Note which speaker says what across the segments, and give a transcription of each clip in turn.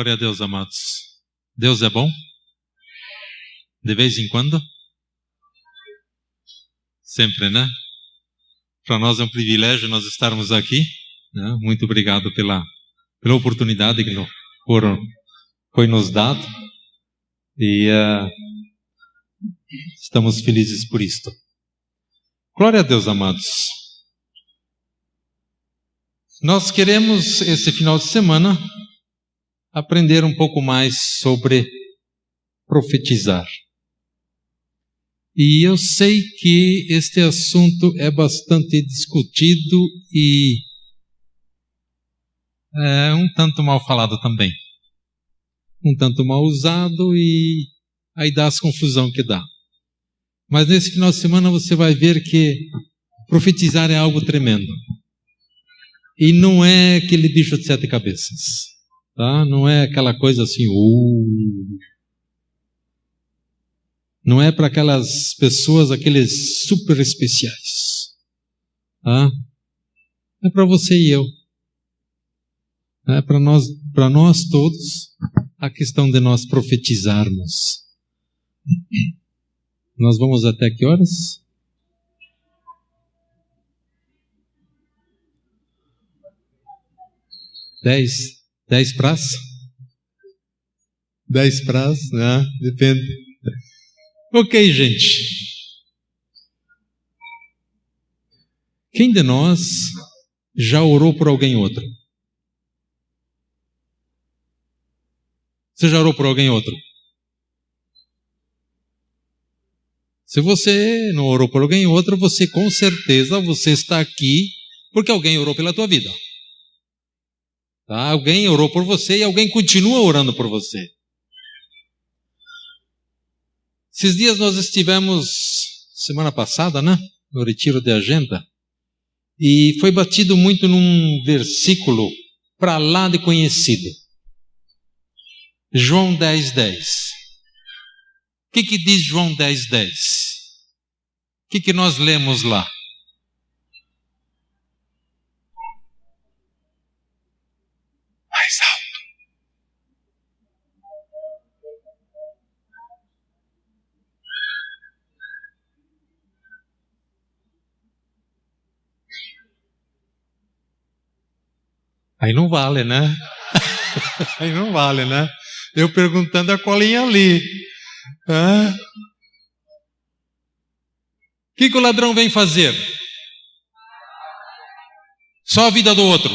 Speaker 1: Glória a Deus, amados. Deus é bom? De vez em quando? Sempre, né? Para nós é um privilégio nós estarmos aqui, né? Muito obrigado pela oportunidade que foi nos dado. E estamos felizes por isto. Glória a Deus, amados. Nós queremos, esse final de semana, aprender um pouco mais sobre profetizar. E eu sei que este assunto é bastante discutido e é um tanto mal falado também. Um tanto mal usado e aí dá as confusão que dá. Mas nesse final de semana você vai ver que profetizar é algo tremendo. E não é aquele bicho de 7 cabeças. Tá? Não é aquela coisa assim, não é para aquelas pessoas, aqueles super especiais. Tá? É para você e eu. É para nós todos, a questão de nós profetizarmos. Nós vamos até que horas? 10 pras? 10 pras, né? Depende. Ok, gente. Quem de nós já orou por alguém outro? Você já orou por alguém outro? Se você não orou por alguém outro, você com certeza você está aqui porque alguém orou pela tua vida. Tá? Alguém orou por você e alguém continua orando por você. Esses dias nós estivemos, semana passada, né? No retiro de agenda. E foi batido muito num versículo para lá de conhecido. João 10:10. O que diz João 10:10? O que nós lemos lá? Mais alto. Aí não vale, né? Aí não vale, né? Eu perguntando a colinha ali. O que o ladrão vem fazer? Só a vida do outro.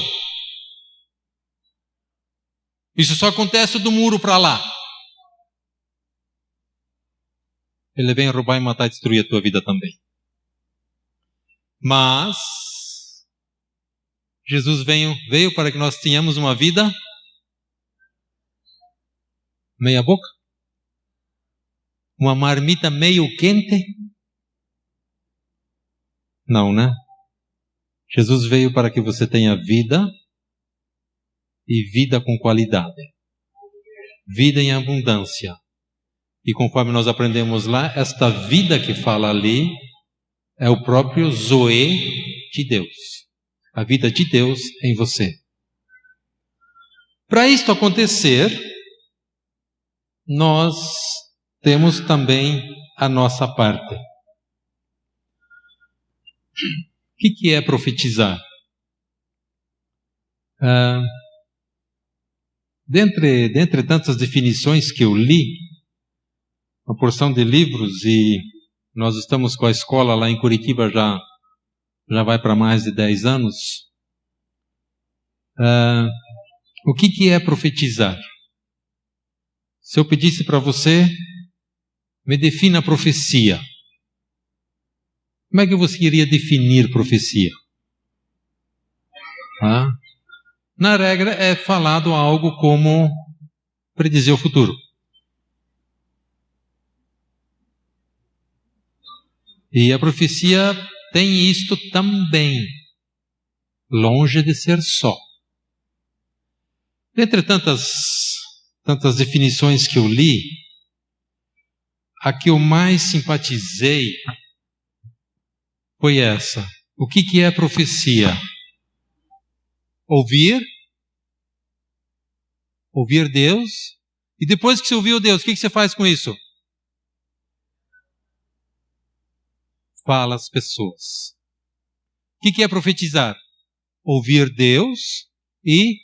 Speaker 1: Isso só acontece do muro para lá. Ele vem roubar e matar e destruir a tua vida também. Mas Jesus veio para que nós tenhamos uma vida meia boca? Uma marmita meio quente? Não, né? Jesus veio para que você tenha vida e vida com qualidade. Vida em abundância. E conforme nós aprendemos lá, esta vida que fala ali é o próprio Zoe de Deus. A vida de Deus em você. Para isto acontecer, nós temos também a nossa parte. O que é profetizar? Dentre tantas definições que eu li, uma porção de livros, e nós estamos com a escola lá em Curitiba já vai para mais de 10 anos. O que é profetizar? Se eu pedisse para você, me defina a profecia. Como é que você iria definir profecia? Na regra é falado algo como predizer o futuro. E a profecia tem isto também, longe de ser só. Dentre tantas definições que eu li, a que eu mais simpatizei foi essa. O que é profecia? Ouvir Ouvir Deus. E depois que você ouviu Deus, o que você faz com isso? Fala às pessoas. O que é profetizar? Ouvir Deus e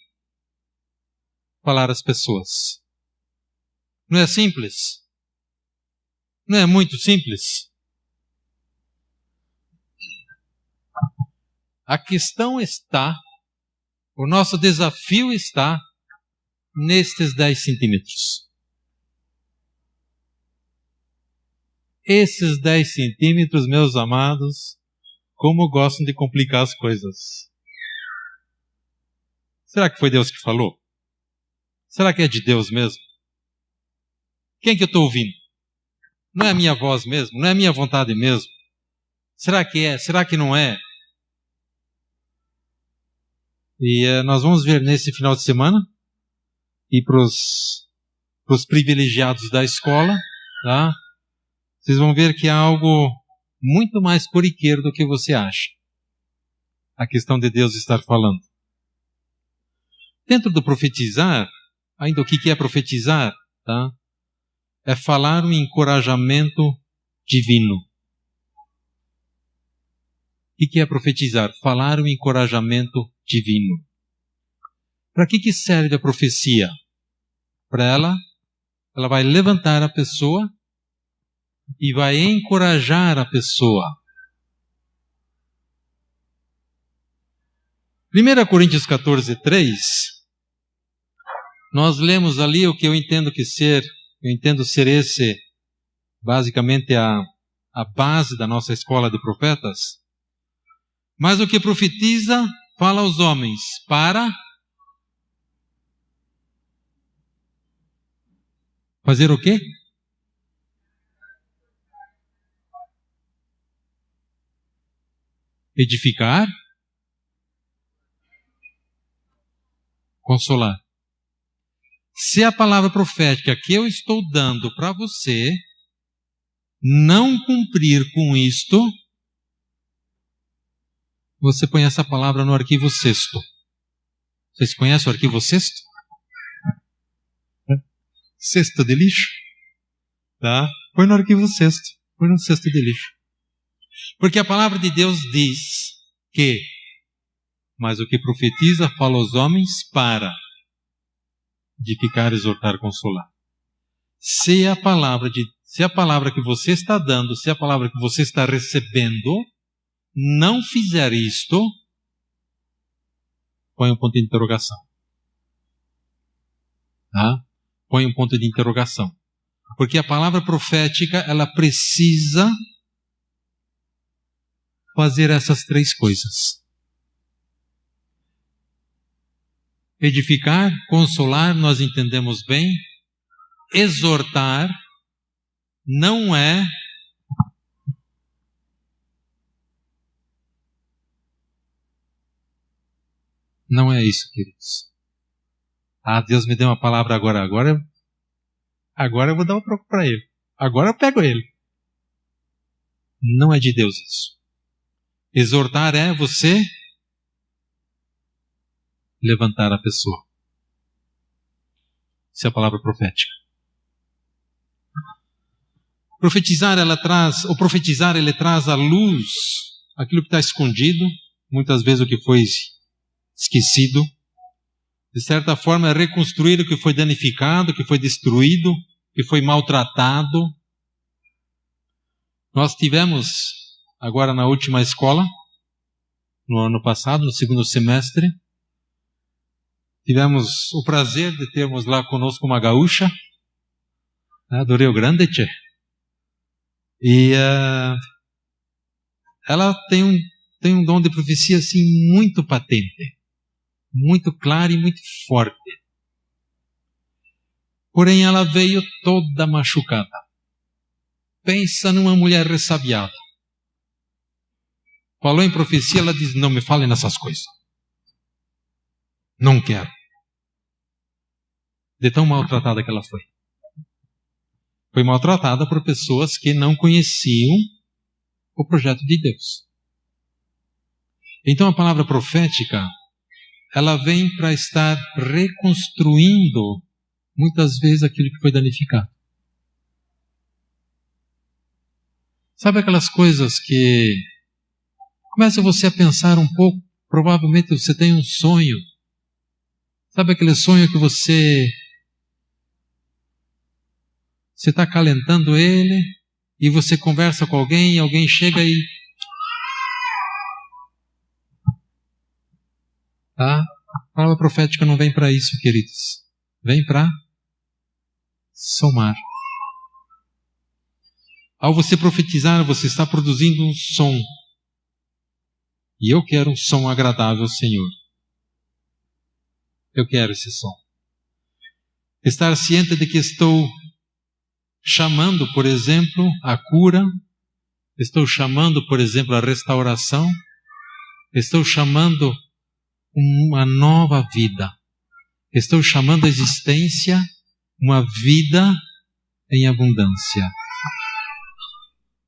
Speaker 1: falar às pessoas. Não é simples? Não é muito simples? A questão está, o nosso desafio está nestes 10 centímetros. Esses 10 centímetros, meus amados, como gostam de complicar as coisas. Será que foi Deus que falou? Será que é de Deus mesmo? Quem que eu estou ouvindo? Não é a minha voz mesmo? Não é a minha vontade mesmo? Será que é? Será que não é? E nós vamos ver nesse final de semana, e para os privilegiados da escola, tá? Vocês vão ver que é algo muito mais corriqueiro do que você acha. A questão de Deus estar falando. Dentro do profetizar, ainda o que é profetizar, tá? É falar um encorajamento divino. O que é profetizar? Falar um encorajamento divino. Para que serve a profecia? Para ela vai levantar a pessoa e vai encorajar a pessoa. 1 Coríntios 14:3, nós lemos ali o que eu entendo ser esse, basicamente a base da nossa escola de profetas. Mas o que profetiza, fala aos homens, para fazer o quê? Edificar, consolar. Se a palavra profética que eu estou dando para você não cumprir com isto, você põe essa palavra no arquivo 6º. Vocês conhecem o arquivo 6º? Cesto de lixo? Tá? Põe no arquivo 6º. Põe no cesto de lixo. Porque a palavra de Deus diz que, mas o que profetiza fala aos homens para edificar, exortar, consolar. Se a palavra que você está dando, se a palavra que você está recebendo não fizer isto, põe um ponto de interrogação. Tá? Põe um ponto de interrogação. Porque a palavra profética, ela precisa fazer essas 3 coisas. Edificar, consolar, nós entendemos bem. Exortar não é isso, queridos. Deus me deu uma palavra agora eu vou dar um troco para ele. Agora eu pego ele. Não é de Deus isso. Exortar é você levantar a pessoa. Isso é a palavra profética. Profetizar, ele traz à luz aquilo que está escondido, muitas vezes o que foi esquecido. De certa forma, é reconstruir o que foi danificado, o que foi destruído, o que foi maltratado. Nós tivemos, agora na última escola, no ano passado, no 2º semestre, tivemos o prazer de termos lá conosco uma gaúcha, do Rio Grande, tchê. E ela tem um dom de profecia assim muito patente, muito claro e muito forte. Porém, ela veio toda machucada. Pensa numa mulher ressabiada. Falou em profecia, ela diz: não me falem nessas coisas. Não quero. De tão maltratada que ela foi. Foi maltratada por pessoas que não conheciam o projeto de Deus. Então a palavra profética, ela vem para estar reconstruindo muitas vezes aquilo que foi danificado. Sabe aquelas coisas que começa você a pensar um pouco, provavelmente você tem um sonho. Sabe aquele sonho que você está acalentando ele e você conversa com alguém e alguém chega e... Tá? A palavra profética não vem para isso, queridos. Vem para somar. Ao você profetizar, você está produzindo um som. E eu quero um som agradável ao Senhor. Eu quero esse som. Estar ciente de que estou chamando, por exemplo, a cura. Estou chamando, por exemplo, a restauração. Estou chamando uma nova vida. Estou chamando a existência uma vida em abundância.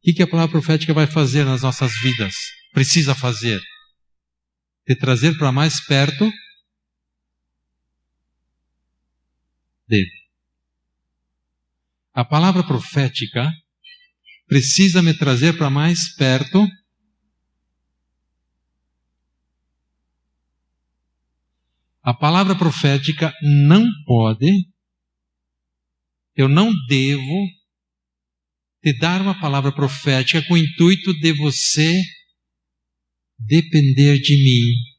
Speaker 1: O que a palavra profética vai fazer nas nossas vidas? Precisa fazer? Te trazer para mais perto dele. A palavra profética precisa me trazer para mais perto A palavra profética não pode, eu não devo te dar uma palavra profética com o intuito de você depender de mim.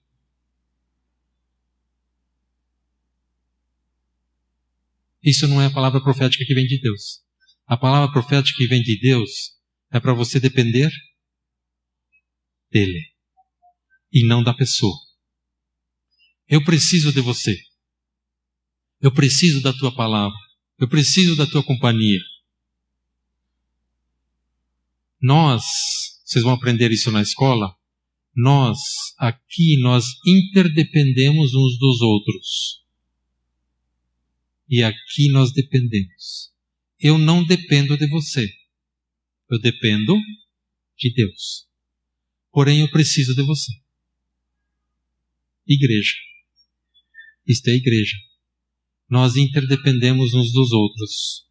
Speaker 1: Isso não é a palavra profética que vem de Deus. A palavra profética que vem de Deus é para você depender dele e não da pessoa. Eu preciso de você. Eu preciso da tua palavra. Eu preciso da tua companhia. Vocês vão aprender isso na escola, nós interdependemos uns dos outros. E aqui nós dependemos. Eu não dependo de você. Eu dependo de Deus. Porém, eu preciso de você. Igreja. Isto é a igreja. Nós interdependemos uns dos outros.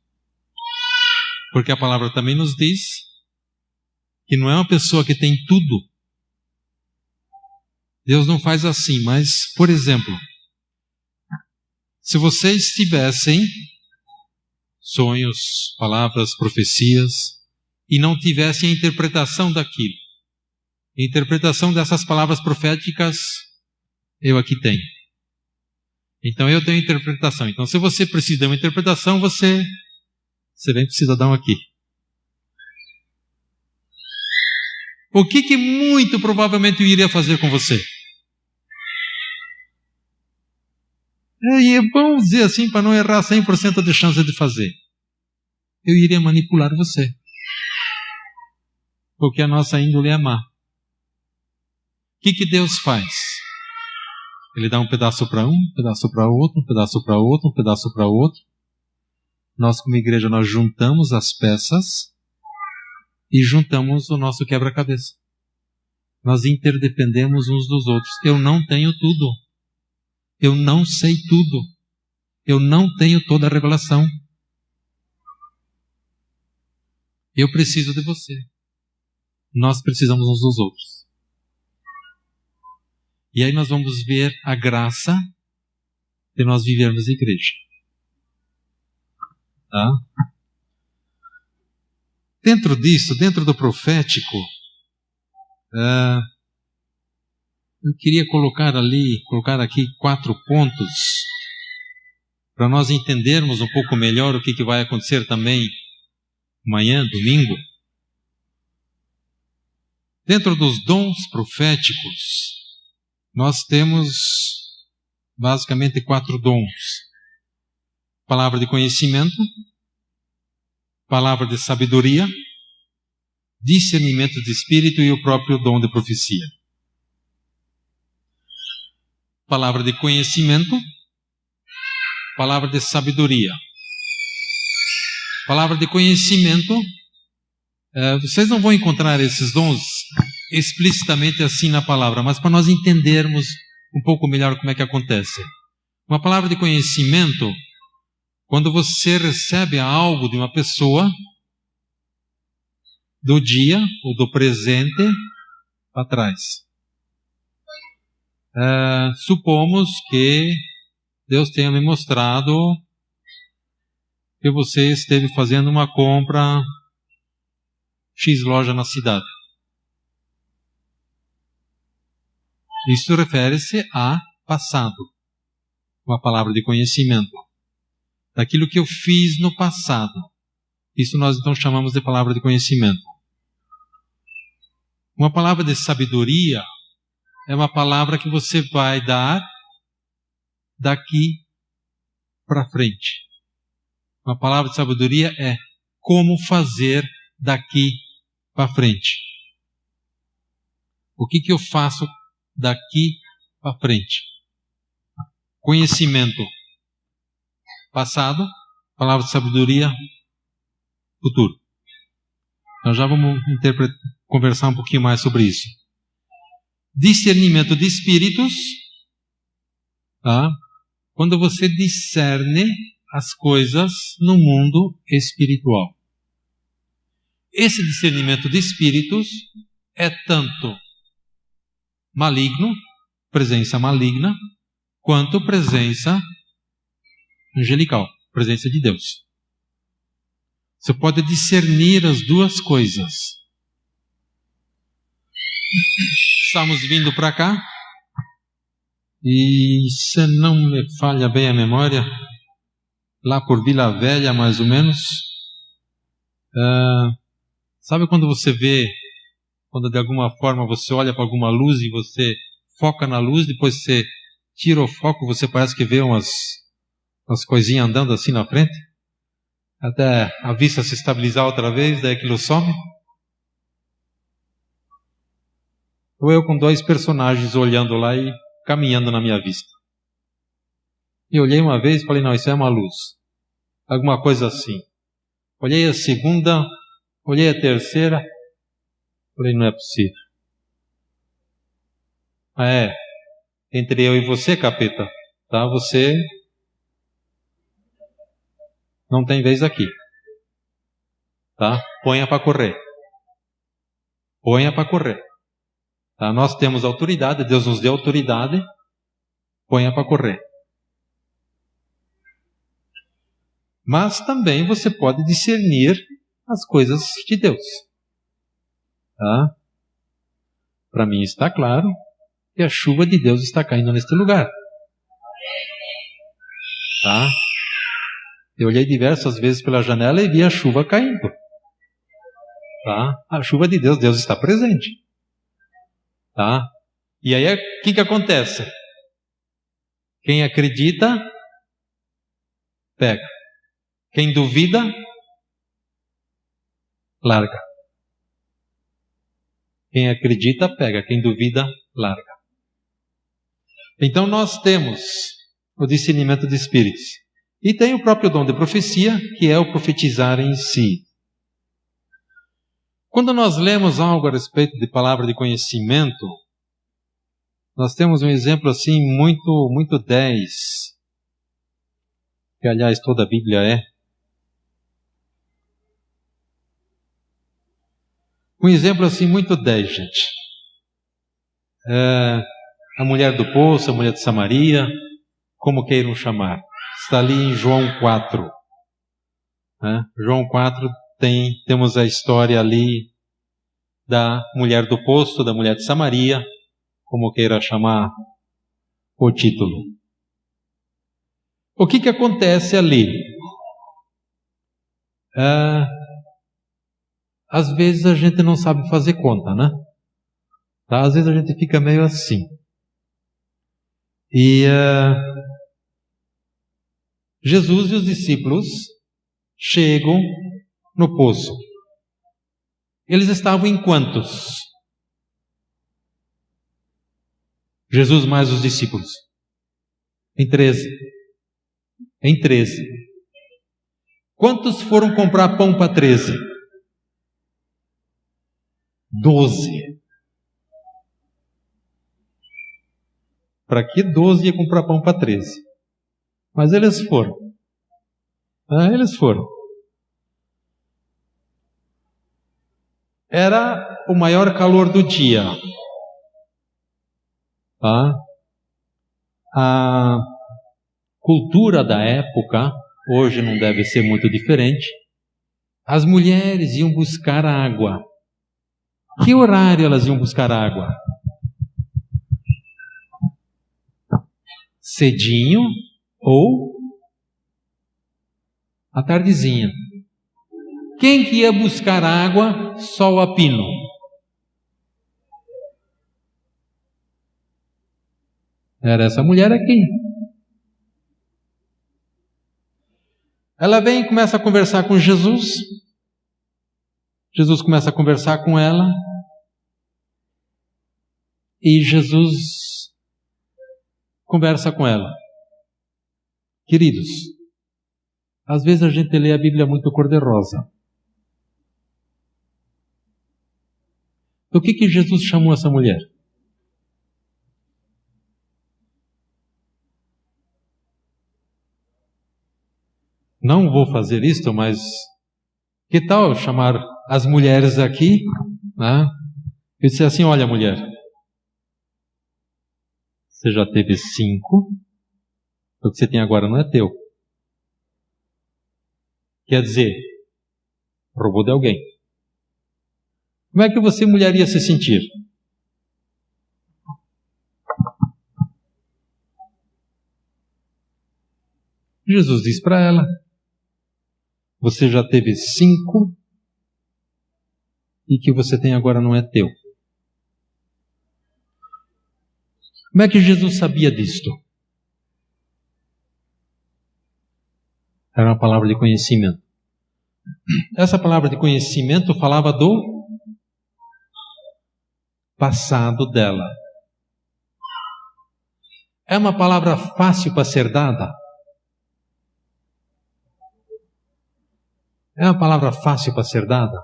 Speaker 1: Porque a palavra também nos diz que não é uma pessoa que tem tudo. Deus não faz assim, mas, por exemplo, se vocês tivessem sonhos, palavras, profecias, e não tivessem a interpretação daquilo, a interpretação dessas palavras proféticas, eu aqui tenho. Então eu tenho interpretação. Então se você precisa de uma interpretação, você vem para o cidadão aqui. O que muito provavelmente eu iria fazer com você? E é bom dizer assim, para não errar 100% de chance de fazer. Eu iria manipular você. Porque a nossa índole é má. O que Deus faz? Ele dá um pedaço para um pedaço para outro, um pedaço para outro, um pedaço para outro. Nós, como igreja, nós juntamos as peças e juntamos o nosso quebra-cabeça. Nós interdependemos uns dos outros. Eu não tenho tudo. Eu não sei tudo. Eu não tenho toda a revelação. Eu preciso de você. Nós precisamos uns dos outros. E aí nós vamos ver a graça de nós vivermos a igreja. Tá? Dentro disso, dentro do profético, eu queria colocar aqui 4 pontos para nós entendermos um pouco melhor o que vai acontecer também amanhã, domingo. Dentro dos dons proféticos, nós temos basicamente 4 dons. Palavra de conhecimento, palavra de sabedoria, discernimento de espírito e o próprio dom de profecia. Palavra de conhecimento, palavra de sabedoria. Palavra de conhecimento, vocês não vão encontrar esses dons explicitamente assim na palavra, mas para nós entendermos um pouco melhor como é que acontece. Uma palavra de conhecimento, quando você recebe algo de uma pessoa, do dia ou do presente para trás. Supomos que Deus tenha me mostrado que você esteve fazendo uma compra X loja na cidade. Isso refere-se a passado. Uma palavra de conhecimento. Daquilo que eu fiz no passado. Isso nós então chamamos de palavra de conhecimento. Uma palavra de sabedoria é uma palavra que você vai dar daqui para frente. Uma palavra de sabedoria é como fazer daqui para frente. O que eu faço daqui para frente? Conhecimento passado, palavra de sabedoria futuro. Nós já vamos conversar um pouquinho mais sobre isso. Discernimento de espíritos, tá? Quando você discerne as coisas no mundo espiritual. Esse discernimento de espíritos é tanto maligno, presença maligna, quanto presença angelical, presença de Deus. Você pode discernir as duas coisas. Estamos vindo para cá, e se não me falha bem a memória, lá por Vila Velha, mais ou menos, sabe quando você vê, quando de alguma forma você olha para alguma luz e você foca na luz, depois você tira o foco, você parece que vê umas coisinhas andando assim na frente, até a vista se estabilizar outra vez, daí aquilo some. Ou eu com dois personagens olhando lá e caminhando na minha vista. E olhei uma vez e falei, não, isso é uma luz. Alguma coisa assim. Olhei a segunda, olhei a terceira, falei, não é possível. Entre eu e você, capeta, tá? Você não tem vez aqui. Tá? Ponha para correr. Ponha para correr. Tá? Nós temos autoridade, Deus nos deu autoridade, ponha para correr. Mas também você pode discernir as coisas de Deus. Tá? Para mim está claro que a chuva de Deus está caindo neste lugar. Tá? Eu olhei diversas vezes pela janela e vi a chuva caindo. Tá? A chuva de Deus, Deus está presente. Tá? E aí o que acontece? Quem acredita, pega. Quem duvida, larga. Quem acredita, pega. Quem duvida, larga. Então nós temos o discernimento de espíritos. E tem o próprio dom de profecia, que é o profetizar em si. Quando nós lemos algo a respeito de palavra de conhecimento, nós temos um exemplo assim muito 10, que aliás toda a Bíblia é. Um exemplo assim muito 10, gente. A mulher do poço, a mulher de Samaria, como queiram chamar. Está ali em João 4. João 4 temos a história ali da mulher do poço, da mulher de Samaria, como queira chamar o título. O que acontece ali? Às vezes a gente não sabe fazer conta, né? Tá? Às vezes a gente fica meio assim. E Jesus e os discípulos chegam no poço. Eles estavam em quantos? Jesus mais os discípulos. Em 13. Em 13. Quantos foram comprar pão para 13? 12. Para que 12 ia comprar pão para 13? Mas eles foram. Eles foram. Era o maior calor do dia. A cultura da época, hoje não deve ser muito diferente. As mulheres iam buscar água. Que horário elas iam buscar água? Cedinho ou à tardezinha. Quem que ia buscar água? Sol a pino. Era essa mulher aqui. Ela vem e começa a conversar com Jesus. Jesus começa a conversar com ela. E Jesus conversa com ela. Queridos, às vezes a gente lê a Bíblia muito cor-de-rosa. Do que Jesus chamou essa mulher? Não vou fazer isto, mas que tal chamar as mulheres aqui, né? E dizer assim: olha, mulher, você já teve 5, o que você tem agora não é teu. Quer dizer, roubou de alguém. Como é que você, mulher, ia se sentir? Jesus diz para ela: você já teve 5 e o que você tem agora não é teu. Como é que Jesus sabia disto? Era uma palavra de conhecimento. Essa palavra de conhecimento falava do passado dela. É uma palavra fácil para ser dada? É uma palavra fácil para ser dada?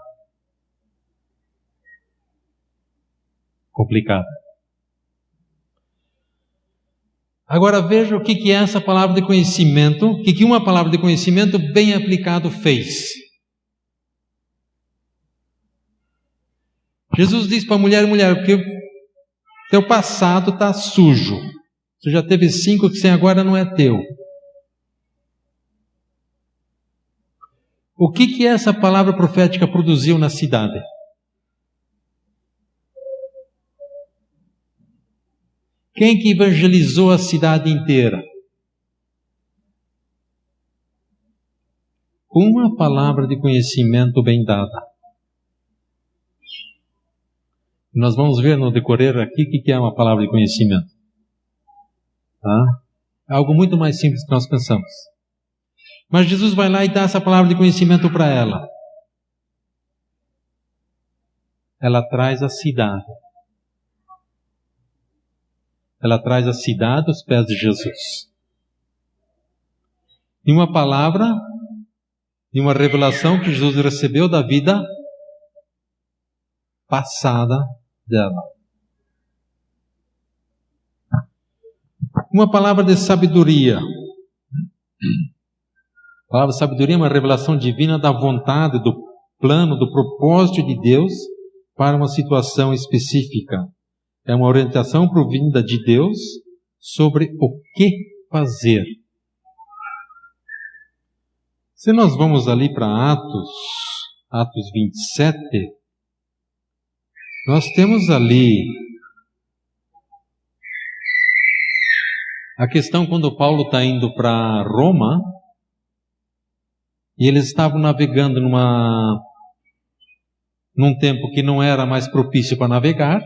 Speaker 1: Complicada. Agora veja o que é essa palavra de conhecimento, o que uma palavra de conhecimento bem aplicado fez. Jesus diz para a mulher: porque teu passado está sujo. Você já teve 5, que sem agora não é teu. O que essa palavra profética produziu na cidade? Quem que evangelizou a cidade inteira? Uma palavra de conhecimento bem dada. Nós vamos ver no decorrer aqui o que é uma palavra de conhecimento. É algo muito mais simples do que nós pensamos. Mas Jesus vai lá e dá essa palavra de conhecimento para ela. Ela traz a cidade. Ela traz a cidade aos pés de Jesus. E uma palavra, e uma revelação que Jesus recebeu da vida passada dela. Uma palavra de sabedoria. A palavra sabedoria é uma revelação divina da vontade, do plano, do propósito de Deus para uma situação específica. É uma orientação provinda de Deus sobre o que fazer. Se nós vamos ali para Atos 27, nós temos ali a questão quando Paulo está indo para Roma, e eles estavam navegando num tempo que não era mais propício para navegar,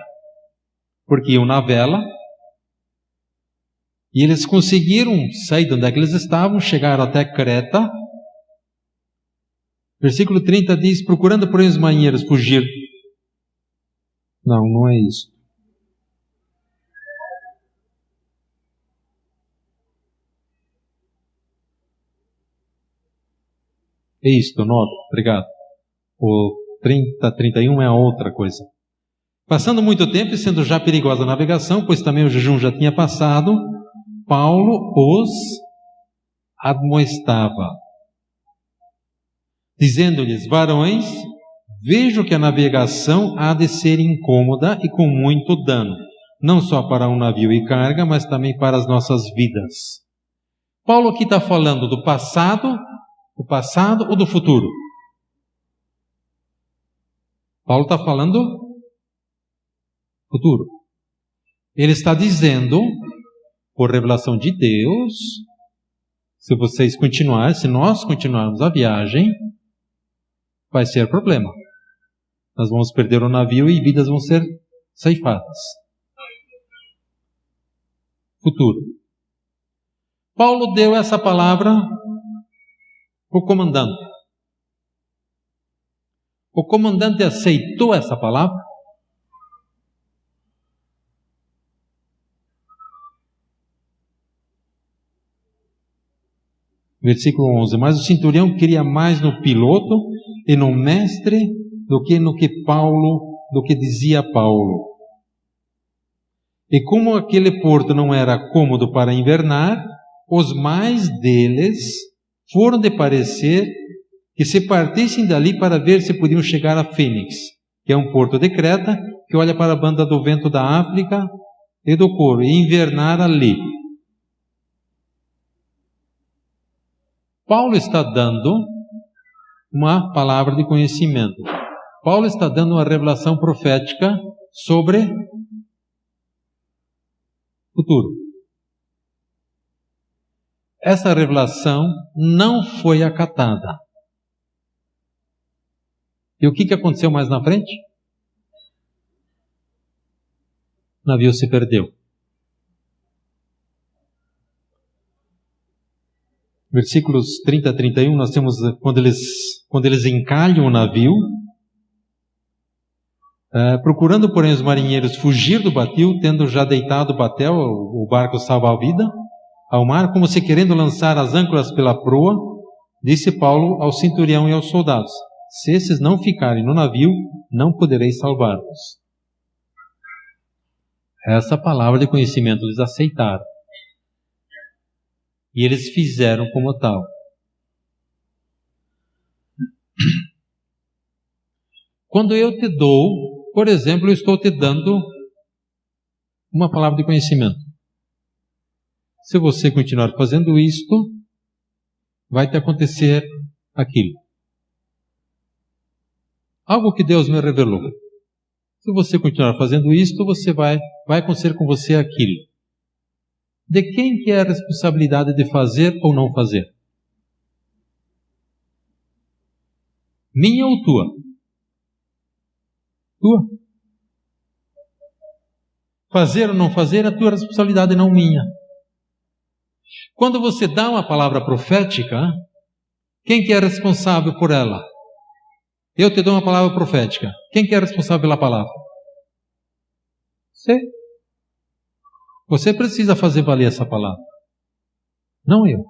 Speaker 1: porque iam na vela, e eles conseguiram sair de onde é que eles estavam, chegaram até Creta. Versículo 30 diz: procurando porém os marinheiros fugir. Não é isso. É isto, nota, obrigado. O 30, 31 é a outra coisa. Passando muito tempo e sendo já perigosa a navegação, pois também o jejum já tinha passado, Paulo os admoestava, dizendo-lhes: varões, vejo que a navegação há de ser incômoda e com muito dano, não só para um navio e carga, mas também para as nossas vidas. Paulo aqui está falando do passado ou do futuro? Paulo está falando futuro. Ele está dizendo, por revelação de Deus, se nós continuarmos a viagem, vai ser problema. Nós vamos perder o navio e vidas vão ser ceifadas. Futuro. Paulo deu essa palavra ao comandante. O comandante aceitou essa palavra? Versículo 11. Mas o centurião queria mais no piloto e no mestre do que dizia Paulo. E como aquele porto não era cômodo para invernar, os mais deles foram de parecer que se partissem dali para ver se podiam chegar a Fênix, que é um porto de Creta, que olha para a banda do vento da África e do Coro, e invernar ali. Paulo está dando uma palavra de conhecimento. Paulo está dando uma revelação profética sobre futuro. Essa revelação não foi acatada. E o que aconteceu mais na frente? O navio se perdeu. Versículos 30 a 31, nós temos quando eles encalham o navio, procurando, porém, os marinheiros fugir do batil, tendo já deitado o batel, o barco salva a vida, ao mar, como se querendo lançar as âncoras pela proa, disse Paulo ao centurião e aos soldados: se esses não ficarem no navio, não poderei salvar-vos. Essa palavra de conhecimento eles aceitaram. E eles fizeram como tal. Quando eu te dou, por exemplo, eu estou te dando uma palavra de conhecimento. Se você continuar fazendo isto, vai te acontecer aquilo. Algo que Deus me revelou. Se você continuar fazendo isto, vai acontecer com você aquilo. De quem que é a responsabilidade de fazer ou não fazer? Minha ou tua? Tua. Fazer ou não fazer é a tua responsabilidade, não minha. Quando você dá uma palavra profética, quem que é responsável por ela? Eu te dou uma palavra profética. Quem que é responsável pela palavra? Você. Você precisa fazer valer essa palavra. Não eu.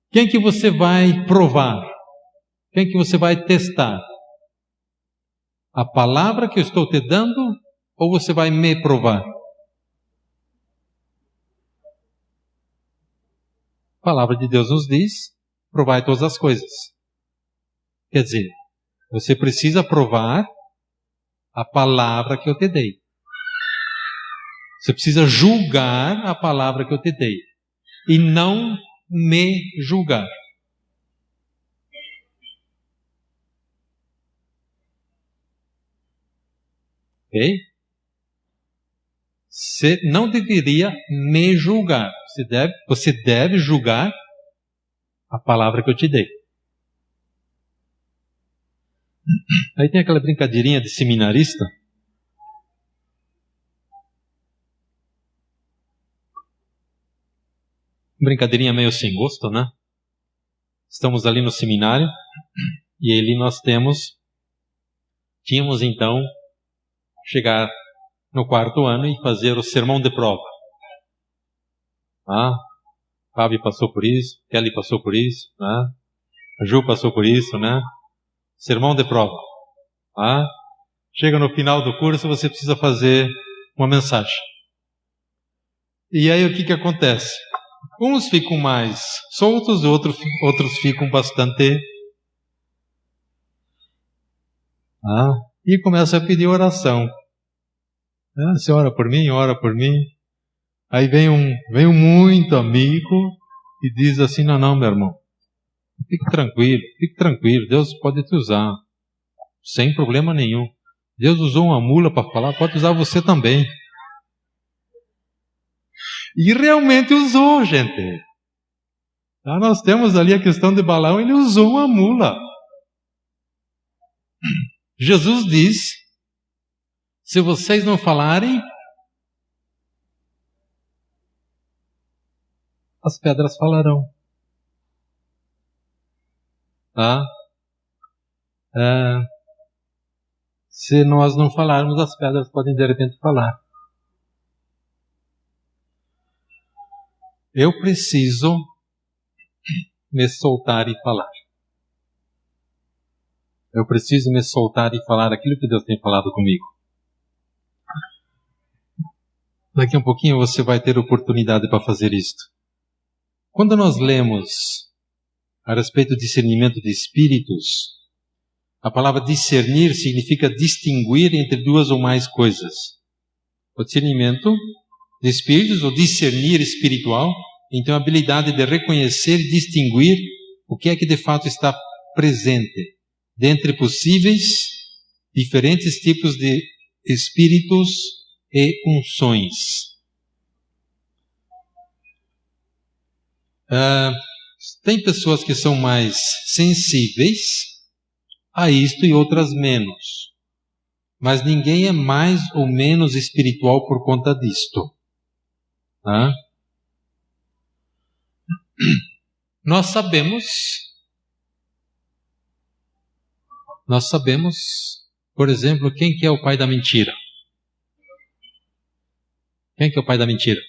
Speaker 1: Quem que você vai provar? Quem que você vai testar? A palavra que eu estou te dando ou você vai me provar? A palavra de Deus nos diz: provai todas as coisas. Quer dizer, você precisa provar a palavra que eu te dei. Você precisa julgar a palavra que eu te dei. E não me julgar. Ok? Você não deveria me julgar. Você deve julgar a palavra que eu te dei. Aí tem aquela brincadeirinha de seminarista. Brincadeirinha meio sem gosto, né? Estamos ali no seminário e ali nós tínhamos então chegar no 4º ano e fazer o sermão de prova. Fábio passou por isso, Kelly passou por isso, né? A Ju passou por isso, né? Sermão de prova. Chega no final do curso, você precisa fazer uma mensagem. E aí o que acontece? Uns ficam mais soltos, outros ficam bastante... e começa a pedir oração. Você ora por mim, ora por mim. Aí vem um muito amigo e diz assim, não, meu irmão, fique tranquilo, Deus pode te usar, sem problema nenhum. Deus usou uma mula para falar, pode usar você também. E realmente usou, gente. Nós temos ali a questão de Balaão, ele usou uma mula. Jesus diz, se vocês não falarem, as pedras falarão. Se nós não falarmos, as pedras podem de repente falar. Eu preciso me soltar e falar. Eu preciso me soltar e falar aquilo que Deus tem falado comigo. Daqui a um pouquinho você vai ter oportunidade para fazer isto. Quando nós lemos a respeito do discernimento de espíritos, a palavra discernir significa distinguir entre duas ou mais coisas. O discernimento de espíritos, ou discernir espiritual, então a habilidade de reconhecer e distinguir o que é que de fato está presente dentre possíveis diferentes tipos de espíritos e unções. Tem pessoas que são mais sensíveis a isto e outras menos. Mas ninguém é mais ou menos espiritual por conta disto. Nós sabemos, por exemplo, quem que é o pai da mentira? Quem que é o pai da mentira?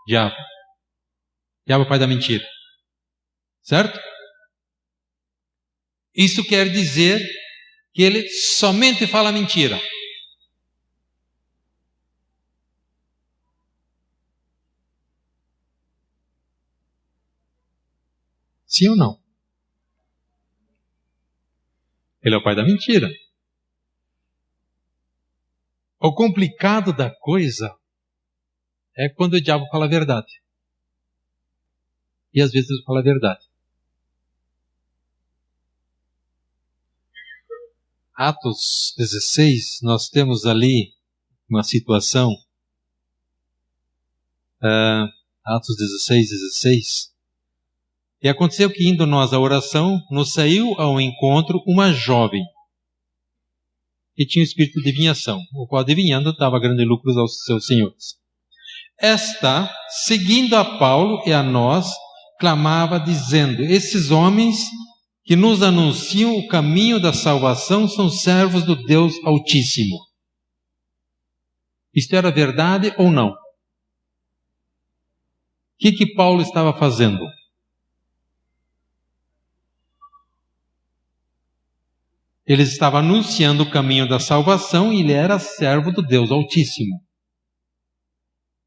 Speaker 1: Diabo. Diabo é o pai da mentira. Certo? Isso quer dizer que ele somente fala mentira. Sim ou não? Ele é o pai da mentira. O complicado da coisa é quando o diabo fala a verdade. E às vezes ele fala a verdade. Atos 16, nós temos ali uma situação. Atos 16. E aconteceu que, indo nós à oração, nos saiu ao encontro uma jovem que tinha o espírito de adivinhação, o qual, adivinhando, dava grandes lucros aos seus senhores. Esta, seguindo a Paulo e a nós, clamava, dizendo: esses homens que nos anunciam o caminho da salvação são servos do Deus Altíssimo. Isto era verdade ou não? O que Paulo estava fazendo? Ele estava anunciando o caminho da salvação e ele era servo do Deus Altíssimo.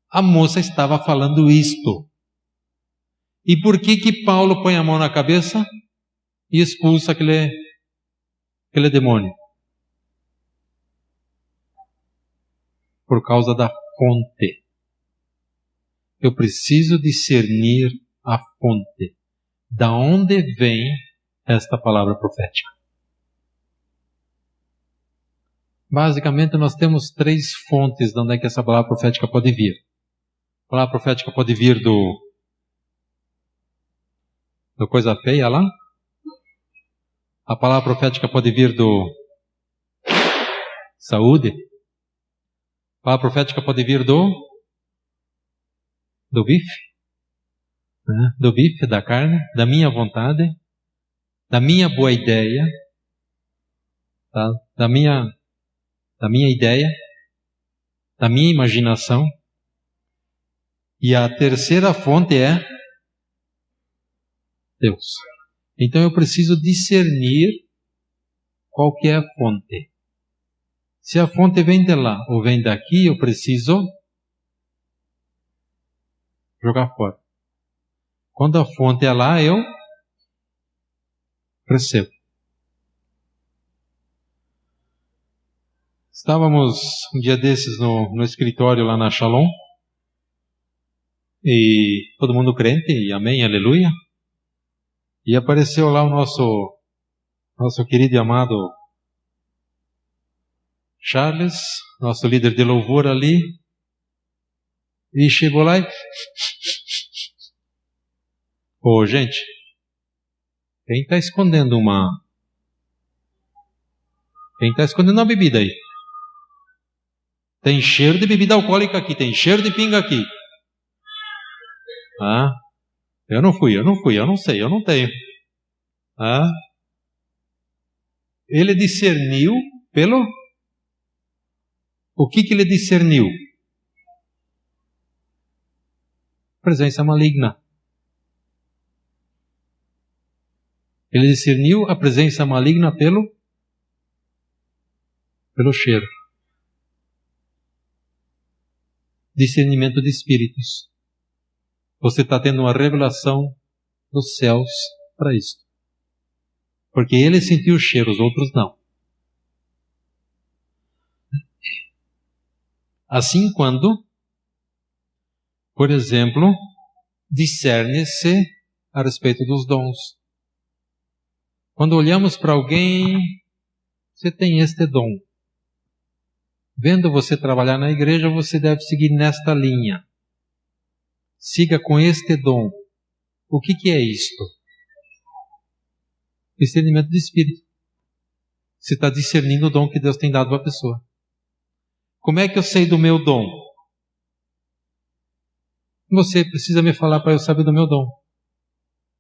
Speaker 1: A moça estava falando isto. E por que Paulo põe a mão na cabeça e expulsa aquele demônio? Por causa da fonte. Eu preciso discernir a fonte. Da onde vem esta palavra profética? Basicamente, nós temos 3 fontes de onde é que essa palavra profética pode vir. A palavra profética pode vir do coisa feia lá. A palavra profética pode vir do saúde. A palavra profética pode vir do bife. Do bife, da carne, da minha vontade, da minha boa ideia, tá? da minha ideia, da minha imaginação. E a terceira fonte é Deus. Então eu preciso discernir qual que é a fonte. Se a fonte vem de lá ou vem daqui, eu preciso jogar fora. Quando a fonte é lá, eu recebo. Estávamos um dia desses no escritório lá na Shalom, e todo mundo crente, e amém, aleluia. E apareceu lá o nosso querido e amado Charles, nosso líder de louvor ali, e chegou lá e... Ô, gente, quem está escondendo uma bebida aí? Tem cheiro de bebida alcoólica aqui, tem cheiro de pinga aqui. Ah, eu não sei, eu não tenho. Ah, ele discerniu pelo... O que ele discerniu? Presença maligna. Ele discerniu a presença maligna pelo cheiro. Discernimento de espíritos. Você está tendo uma revelação dos céus para isso. Porque ele sentiu o cheiro, os outros não. Assim quando, por exemplo, discerne-se a respeito dos dons. Quando olhamos para alguém, você tem este dom. Vendo você trabalhar na igreja, você deve seguir nesta linha. Siga com este dom. O que é isto? Discernimento de espírito. Você está discernindo o dom que Deus tem dado para a pessoa. Como é que eu sei do meu dom? Você precisa me falar para eu saber do meu dom.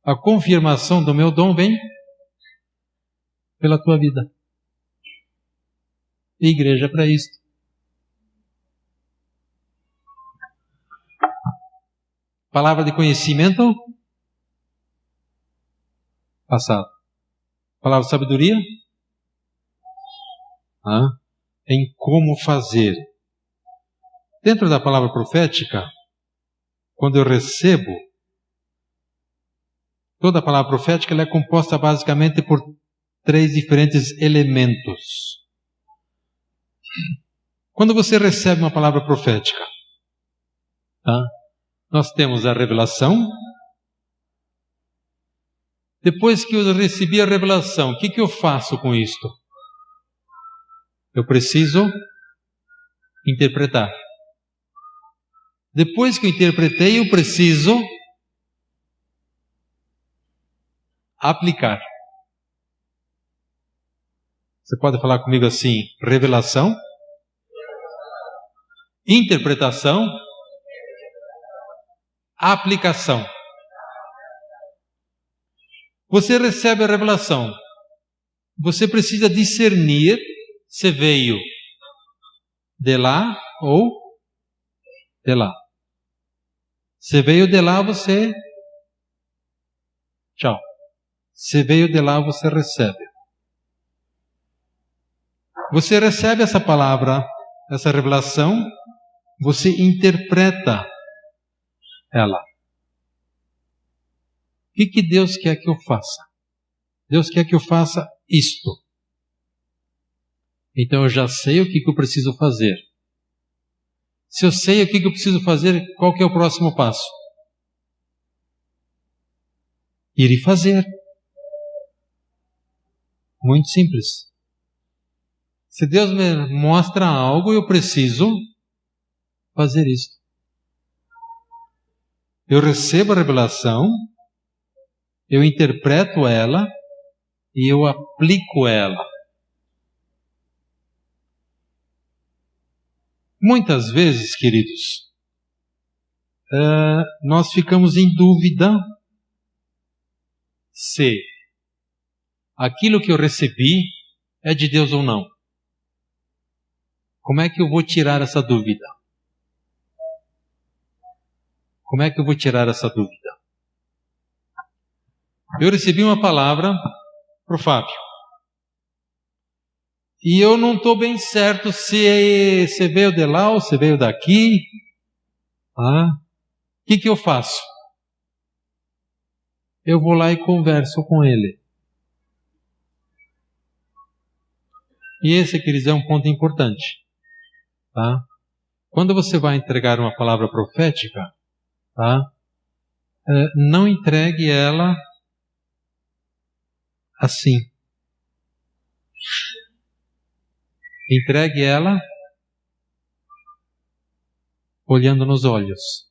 Speaker 1: A confirmação do meu dom vem pela tua vida. E igreja para isso. Palavra de conhecimento? Passado. Palavra de sabedoria? Em como fazer. Dentro da palavra profética, quando eu recebo, toda a palavra profética ela é composta basicamente por 3 diferentes elementos. Quando você recebe uma palavra profética, nós temos a revelação. Depois que eu recebi a revelação, o que eu faço com isto? Eu preciso interpretar. Depois que eu interpretei, eu preciso aplicar. Você pode falar comigo assim: revelação, interpretação, aplicação. Você recebe a revelação. Você precisa discernir se veio de lá ou de lá. Se veio de lá, você... Tchau. Se veio de lá, você recebe. Você recebe essa palavra, essa revelação, você interpreta ela. O que Deus quer que eu faça? Deus quer que eu faça isto. Então eu já sei o que eu preciso fazer. Se eu sei o que eu preciso fazer, qual que é o próximo passo? Ir e fazer. Muito simples. Se Deus me mostra algo, eu preciso fazer isso. Eu recebo a revelação, eu interpreto ela e eu aplico ela. Muitas vezes, queridos, nós ficamos em dúvida se aquilo que eu recebi é de Deus ou não. Como é que eu vou tirar essa dúvida? Como é que eu vou tirar essa dúvida? Eu recebi uma palavra para o Fábio. e eu não estou bem certo se você veio de lá ou se veio daqui. O que eu faço? Eu vou lá e converso com ele. E esse, queridos, é um ponto importante. Tá? Quando você vai entregar uma palavra profética, tá? Não entregue ela assim. Entregue ela olhando nos olhos.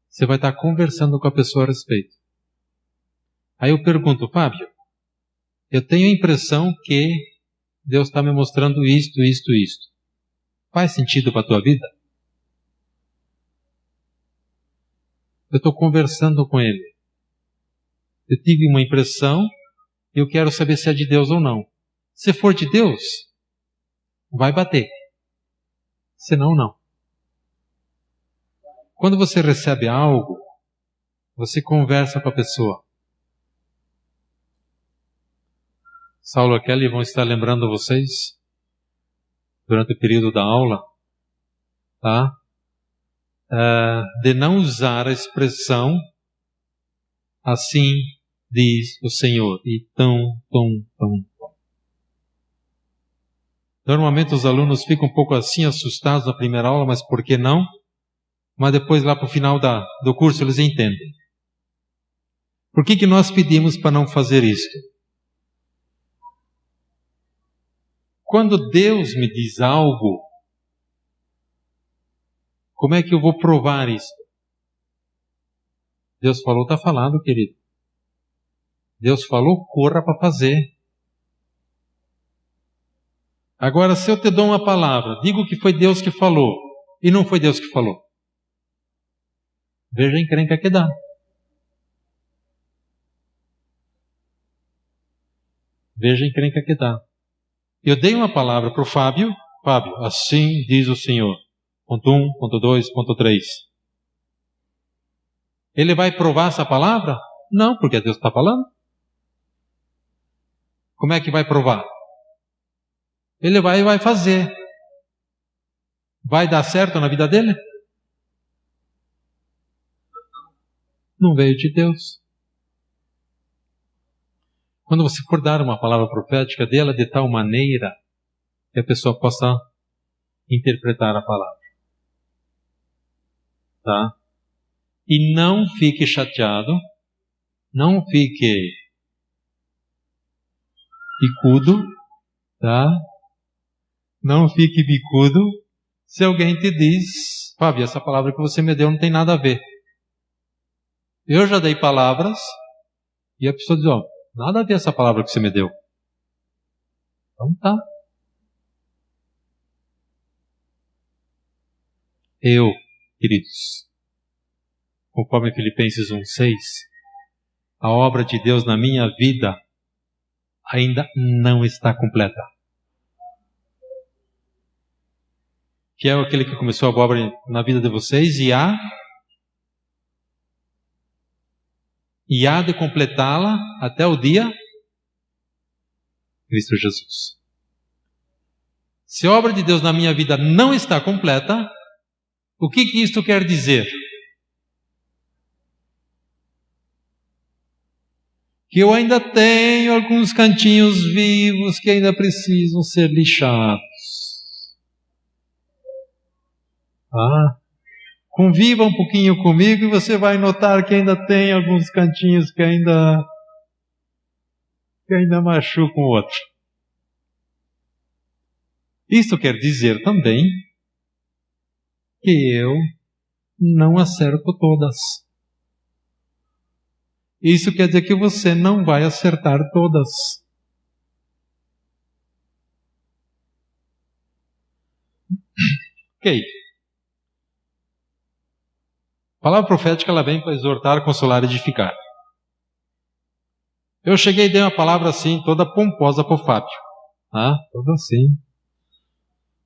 Speaker 1: Você vai estar conversando com a pessoa a respeito. Aí eu pergunto, Fábio, eu tenho a impressão que Deus está me mostrando isto. Faz sentido para a tua vida? Eu estou conversando com ele. Eu tive uma impressão e eu quero saber se é de Deus ou não. Se for de Deus, vai bater. Senão, não. Quando você recebe algo, você conversa com a pessoa. Saulo e Kelly vão estar lembrando vocês, durante o período da aula, tá? De não usar a expressão assim diz o Senhor. E tão. Normalmente os alunos ficam um pouco assim assustados na primeira aula, mas por que não? Mas depois lá para o final do curso eles entendem. Por que nós pedimos para não fazer isto? Quando Deus me diz algo, como é que eu vou provar isso? Deus falou, está falado, querido. Deus falou, corra para fazer. Agora, se eu te dou uma palavra, digo que foi Deus que falou, e não foi Deus que falou. Veja a encrenca que dá. Veja a encrenca que dá. Eu dei uma palavra para o Fábio, assim diz o Senhor. Ponto 1, ponto 2, ponto 3. Ele vai provar essa palavra? Não, porque Deus está falando. Como é que vai provar? Ele vai e vai fazer. Vai dar certo na vida dele? Não veio de Deus. Quando você for dar uma palavra profética, dela de tal maneira que a pessoa possa interpretar a palavra. Tá? E não fique chateado, não fique bicudo, tá? Não fique bicudo se alguém te diz, Fábio, essa palavra que você me deu não tem nada a ver. Eu já dei palavras e a pessoa diz, nada a ver essa palavra que você me deu. Então tá. Eu, queridos, conforme Filipenses 1:6, a obra de Deus na minha vida ainda não está completa. Que é aquele que começou a obra na vida de vocês e há de completá-la até o dia Cristo Jesus. Se a obra de Deus na minha vida não está completa, o que isto quer dizer? Que eu ainda tenho alguns cantinhos vivos que ainda precisam ser lixados. Conviva um pouquinho comigo e você vai notar que ainda tem alguns cantinhos que ainda machucam o outro. Isso quer dizer também que eu não acerto todas. Isso quer dizer que você não vai acertar todas. Ok. A palavra profética ela vem para exortar, consolar e edificar. Eu cheguei e dei uma palavra assim, toda pomposa para o Fábio. Toda assim.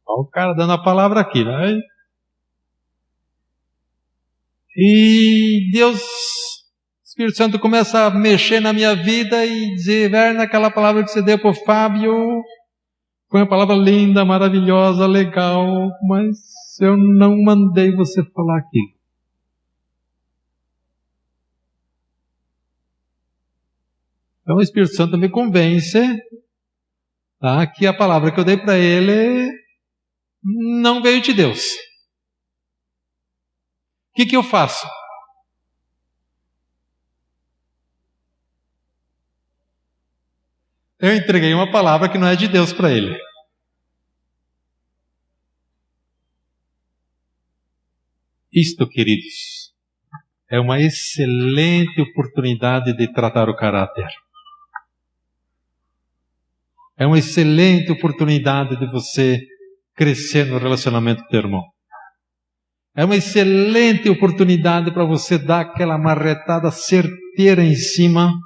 Speaker 1: Olha o cara dando a palavra aqui, né? E Deus, o Espírito Santo começa a mexer na minha vida e dizer, Werner, aquela palavra que você deu para o Fábio foi uma palavra linda, maravilhosa, legal, mas eu não mandei você falar aquilo. Então o Espírito Santo me convence, tá, que a palavra que eu dei para ele não veio de Deus. O que eu faço? Eu entreguei uma palavra que não é de Deus para ele. Isto, queridos, é uma excelente oportunidade de tratar o caráter. É uma excelente oportunidade de você crescer no relacionamento com o teu irmão. É uma excelente oportunidade para você dar aquela marretada certeira em cima.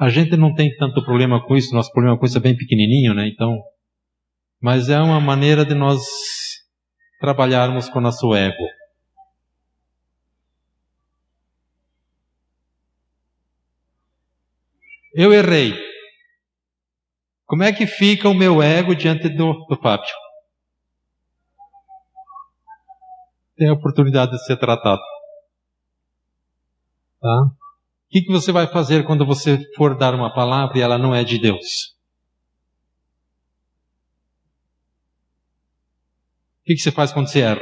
Speaker 1: A gente não tem tanto problema com isso, nosso problema com isso é bem pequenininho, né? Então, mas é uma maneira de nós trabalharmos com o nosso ego. Eu errei. Como é que fica o meu ego diante do Fábio? Tem a oportunidade de ser tratado. Tá? O que você vai fazer quando você for dar uma palavra e ela não é de Deus? O que você faz quando você erra?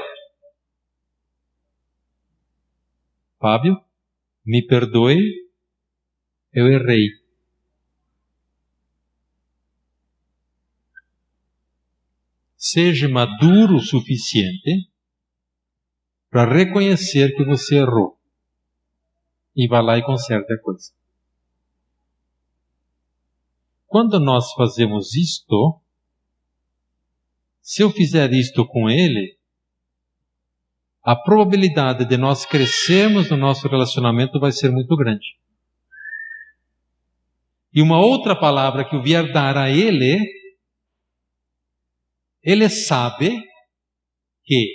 Speaker 1: Fábio, me perdoe, eu errei. Seja maduro o suficiente para reconhecer que você errou. E vá lá e conserte a coisa. Quando nós fazemos isto, se eu fizer isto com ele, a probabilidade de nós crescermos no nosso relacionamento vai ser muito grande. E uma outra palavra que eu vier dar a ele sabe que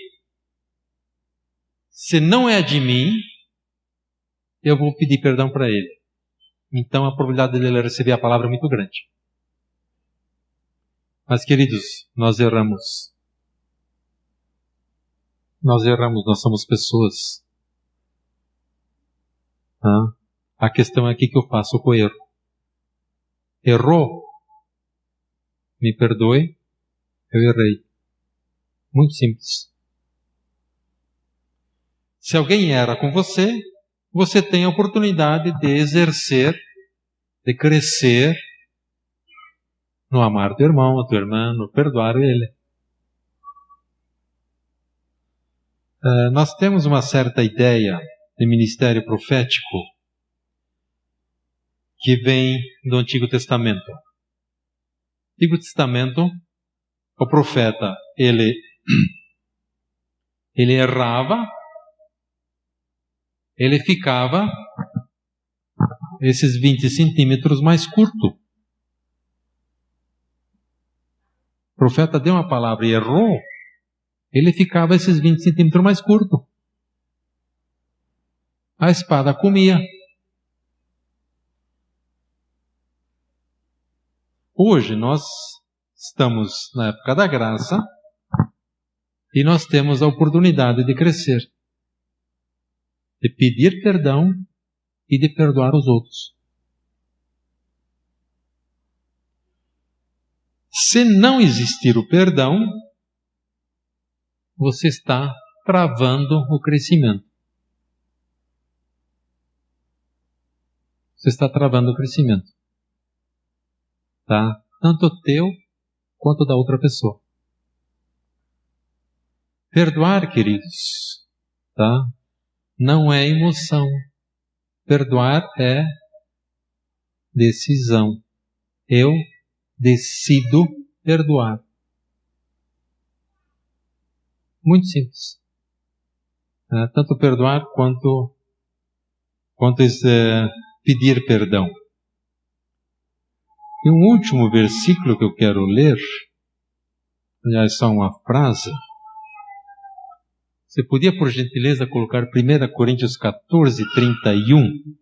Speaker 1: se não é de mim, eu vou pedir perdão para ele. Então a probabilidade dele receber a palavra é muito grande. Mas queridos, nós erramos. Nós erramos, nós somos pessoas. A questão é o que eu faço com o erro. Errou? Me perdoe, eu errei. Muito simples. Se alguém erra com você, você tem a oportunidade de exercer, de crescer no amar teu irmão, a tua irmã, no perdoar ele. Nós temos uma certa ideia de ministério profético que vem do Antigo Testamento. No Antigo Testamento, o profeta, ele errava, ele ficava esses 20 centímetros mais curto. O profeta deu uma palavra e errou, ele ficava esses 20 centímetros mais curto. A espada comia. Hoje nós estamos na época da graça e nós temos a oportunidade de crescer, de pedir perdão e de perdoar os outros. Se não existir o perdão, você está travando o crescimento. Você está travando o crescimento. Tá? Tanto o teu quanto da outra pessoa. Perdoar, queridos, tá? Não é emoção. Perdoar é decisão. Eu decido perdoar. Muito simples. Tanto perdoar quanto pedir perdão. E um último versículo que eu quero ler, aliás, só uma frase, Você podia, por gentileza, colocar 1 Coríntios 14, 31?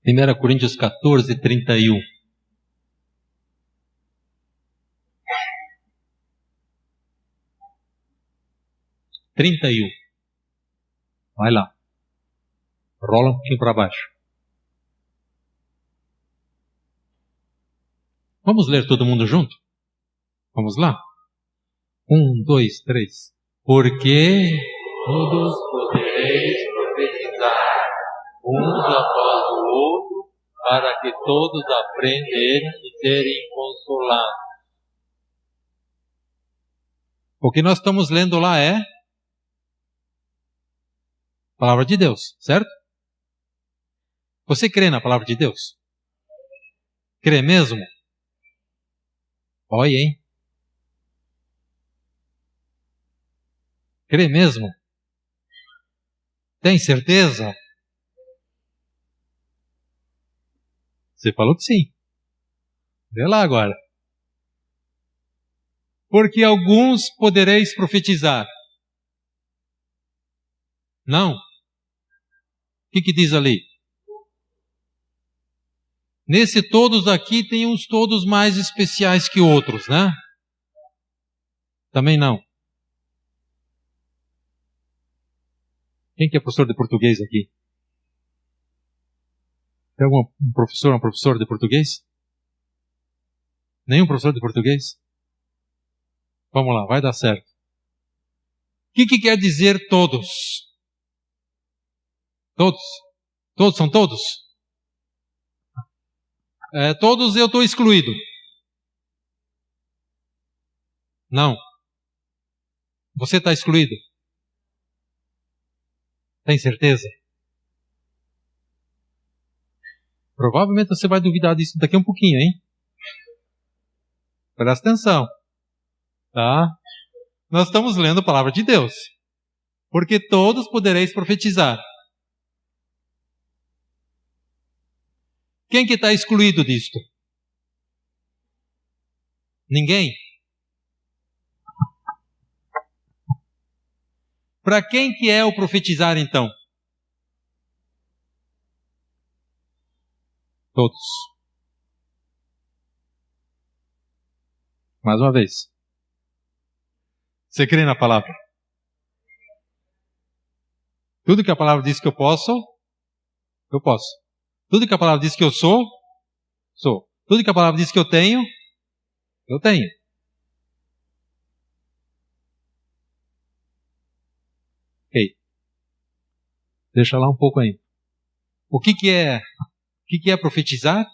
Speaker 1: Primeira Coríntios 14, 31. Vai lá. Rola um pouquinho para baixo. Vamos ler todo mundo junto? Vamos lá? 1, 2, 3. Porque todos podereis profetizar, uns após o outro, para que todos aprenderem e serem consolados. O que nós estamos lendo lá é a palavra de Deus, certo? Você crê na palavra de Deus? Crê mesmo? Olha, hein? Crê mesmo? Tem certeza? Você falou que sim. Vê lá agora. Porque alguns podereis profetizar. Não. O que diz ali? Nesse todos aqui tem uns todos mais especiais que outros, né? Também não. Quem que é professor de português aqui? Tem algum professor, uma professora de português? Nenhum professor de português? Vamos lá, vai dar certo. O que quer dizer todos? Todos? Todos são todos? Todos eu estou excluído. Não. Você está excluído? Tem certeza? Provavelmente você vai duvidar disso daqui a um pouquinho, hein? Presta atenção. Tá? Nós estamos lendo a palavra de Deus. Porque todos podereis profetizar. Quem que está excluído disto? Ninguém? Para quem que é o profetizar então? Todos. Mais uma vez. Você crê na palavra? Tudo que a palavra diz que eu posso, eu posso. Tudo que a palavra diz que eu sou, sou. Tudo que a palavra diz que eu tenho, eu tenho. Ok. Deixa lá um pouco aí. O que é profetizar?